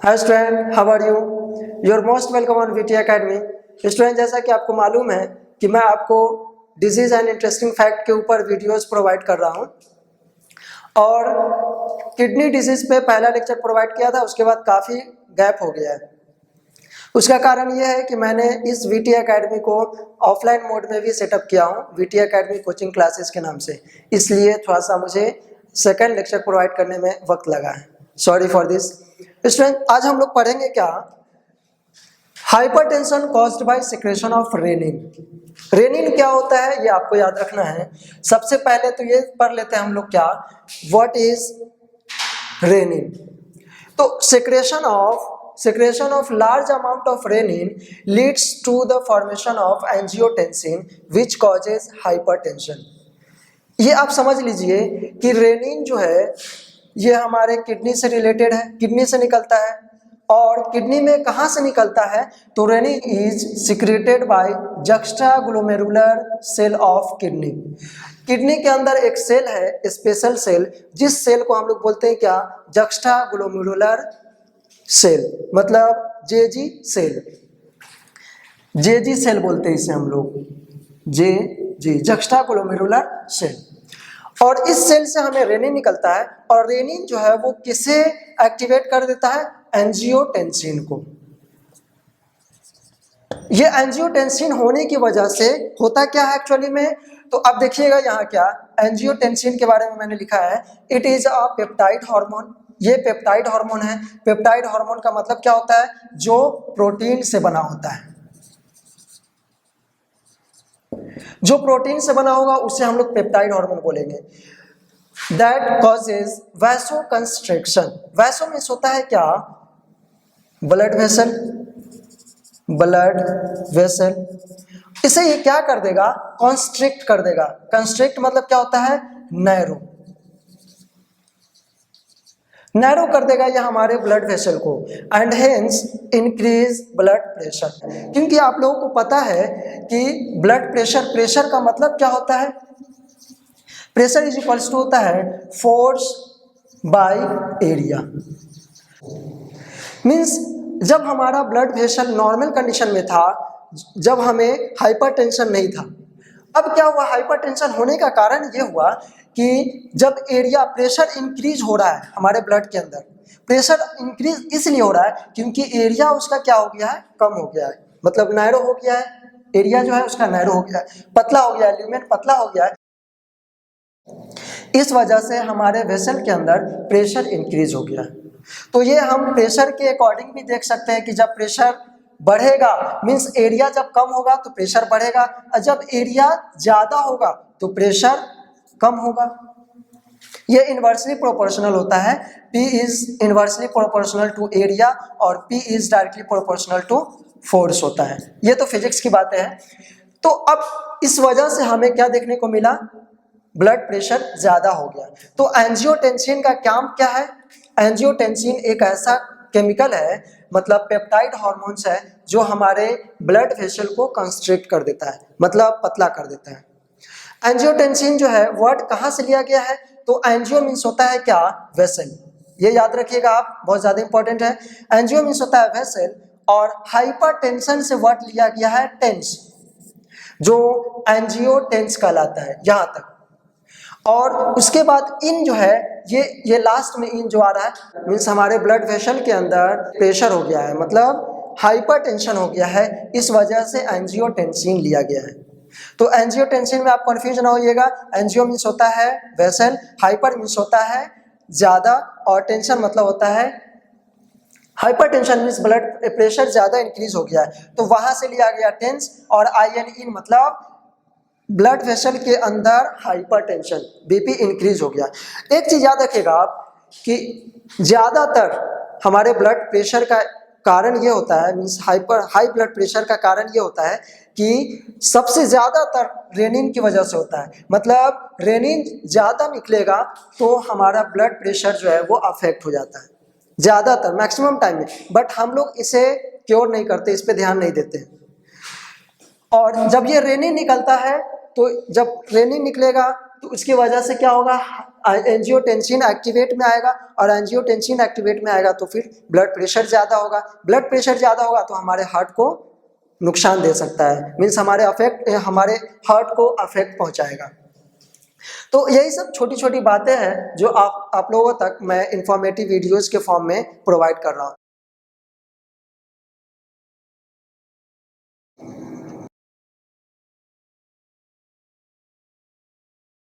Hi student, how are you? You are most welcome on VT academy. Student, जैसा कि आपको मालूम है कि मैं आपको डिजीज एंड इंटरेस्टिंग फैक्ट के ऊपर वीडियोस प्रोवाइड कर रहा हूं और किडनी डिजीज पे पहला लेक्चर प्रोवाइड किया था, उसके बाद काफ़ी गैप हो गया है। उसका कारण यह है कि मैंने इस वीटी एकेडमी को ऑफलाइन मोड में भी सेटअप किया हूँ, वीटी एकेडमी कोचिंग क्लासेस के नाम से, इसलिए थोड़ा सा मुझे सेकेंड लेक्चर प्रोवाइड करने में वक्त लगा है। Sorry for this. स्टूडेंट, आज हम लोग पढ़ेंगे क्या? Hypertension caused by secretion of renin. Renin क्या होता है ये आपको याद रखना है। सबसे पहले तो ये पढ़ लेते हैं हम लोग क्या, व्हाट इज रेनिन। तो secretion of large amount of renin leads to the formation of angiotensin which causes hypertension। ये आप समझ लीजिए कि रेनिन जो है ये हमारे किडनी से रिलेटेड है, किडनी से निकलता है। और किडनी में कहाँ से निकलता है? तो renin is secreted by juxtaglomerular cell of kidney. Kidney के अंदर एक सेल है, स्पेशल सेल, जिस सेल को हम लोग बोलते हैं क्या? जक्स्ट्राग्लोमेरुलर सेल, मतलब जेजी सेल। जेजी सेल बोलते हैं इसे हम लोग, जेजी, जक्स्ट्राग्लोमेरुलर सेल। और इस सेल से हमें रेनिन निकलता है और रेनिन जो है वो किसे एक्टिवेट कर देता है? एंजियोटेंसिन को। ये एंजियोटेंसिन होने की वजह से होता क्या है एक्चुअली में? तो अब देखिएगा यहाँ क्या, एंजियोटेंसिन के बारे में मैंने लिखा है, it is a peptide hormone. ये पेप्टाइड हार्मोन है। पेप्टाइड हार्मोन का मतलब क्या होता है? जो प्रोटीन से बना होता है। जो प्रोटीन से बना होगा उसे हम लोग पेप्टाइड हार्मोन बोलेंगे। That causes vasoconstriction. Vaso means होता है क्या? Blood vessel, blood vessel. इसे ये क्या कर देगा? कॉन्स्ट्रिक्ट कर देगा। कंस्ट्रिक्ट मतलब क्या होता है? नैरो, नैरो कर देगा यह हमारे ब्लड वेसल को, and hence increase blood pressure. क्योंकि आप लोगों को पता है कि ब्लड प्रेशर, प्रेशर का मतलब क्या होता है? प्रेशर इज इक्वल्स टू होता है फोर्स बाय एरिया। मीन्स जब हमारा ब्लड प्रेशर नॉर्मल कंडीशन में था, जब हमें हाइपरटेंशन नहीं था, अब क्या हुआ? हाइपरटेंशन होने का कारण ये हुआ कि जब एरिया, प्रेशर इंक्रीज हो रहा है हमारे ब्लड के अंदर। प्रेशर इंक्रीज इसलिए हो रहा है क्योंकि एरिया उसका क्या हो गया है? कम हो गया है, मतलब नैरो हो गया है। एरिया जो है उसका नैरो हो गया है, पतला हो गया है, ल्यूमेन पतला हो गया है। इस वजह से हमारे वेसल के अंदर प्रेशर इंक्रीज हो गया है। तो ये हम प्रेशर के अकॉर्डिंग भी देख सकते हैं कि जब प्रेशर बढ़ेगा, मीन्स एरिया जब कम होगा तो प्रेशर बढ़ेगा, और जब एरिया ज्यादा होगा तो प्रेशर कम होगा। ये इन्वर्सली प्रोपोर्शनल होता है। P is inversely proportional to area और P is directly proportional to force होता है। ये तो फिजिक्स की बातें हैं। तो अब इस वजह से हमें क्या देखने को मिला? ब्लड प्रेशर ज्यादा हो गया। तो एंजियोटेंसिन का काम क्या है? एंजियोटेंसिन एक ऐसा केमिकल है, मतलब पेप्टाइड हार्मोन्स है, जो हमारे ब्लड वेसल को कंस्ट्रिक्ट कर देता है, मतलब पतला कर देता है। एंजियोटेंसिन जो है वर्ड कहाँ से लिया गया है? तो एंजियो मीन्स होता है क्या? वेसल। ये याद रखिएगा आप, बहुत ज्यादा इंपॉर्टेंट है। एंजियो मीन्स होता है वेसल, और हाइपरटेंशन से वर्ड लिया गया है टेंस, जो एंजियोटेंस कहलाता है यहाँ तक। और उसके बाद इन जो है, ये लास्ट में इन जो आ रहा है, मीन्स हमारे ब्लड वेसल के अंदर प्रेशर हो गया है, मतलब हाइपरटेंशन हो गया है, इस वजह से एंजियोटेंसिन लिया गया है। तो एंजियोटेंसिन में आप कंफ्यूज ना होइएगा। एंजियो मीन्स होता है वेसल, हाइपर मीन्स होता है ज्यादा, और टेंशन मतलब होता है, हाइपरटेंशन मीन्स ब्लड प्रेशर ज्यादा इंक्रीज हो गया है, तो वहां से लिया गया टेंस। और IN इन मतलब ब्लड वेसल के अंदर हाइपरटेंशन, BP इंक्रीज हो गया। एक चीज याद रखिएगा आप कि ज्यादातर हमारे ब्लड प्रेशर का कारण ये होता है, मीन्स हाई ब्लड प्रेशर का कारण ये होता है कि सबसे ज्यादातर रेनिन की वजह से होता है। मतलब रेनिन ज्यादा निकलेगा तो हमारा ब्लड प्रेशर जो है वो अफेक्ट हो जाता है ज्यादातर, मैक्सिमम टाइम में। बट हम लोग इसे क्योर नहीं करते, इस पे ध्यान नहीं देते। और जब ये रेनिन निकलता है, तो जब रेनिन निकलेगा तो उसकी वजह से क्या होगा, एंजियोटेंसिन एक्टिवेट में आएगा, और एंजियोटेंसिन एक्टिवेट में आएगा तो फिर ब्लड प्रेशर ज़्यादा होगा, ब्लड प्रेशर ज़्यादा होगा तो हमारे हार्ट को नुकसान दे सकता है, मीन्स हमारे हार्ट को अफेक्ट पहुंचाएगा। तो यही सब छोटी छोटी बातें हैं जो आप लोगों तक मैं इंफॉर्मेटिव वीडियोस के फॉर्म में प्रोवाइड कर रहा हूँ।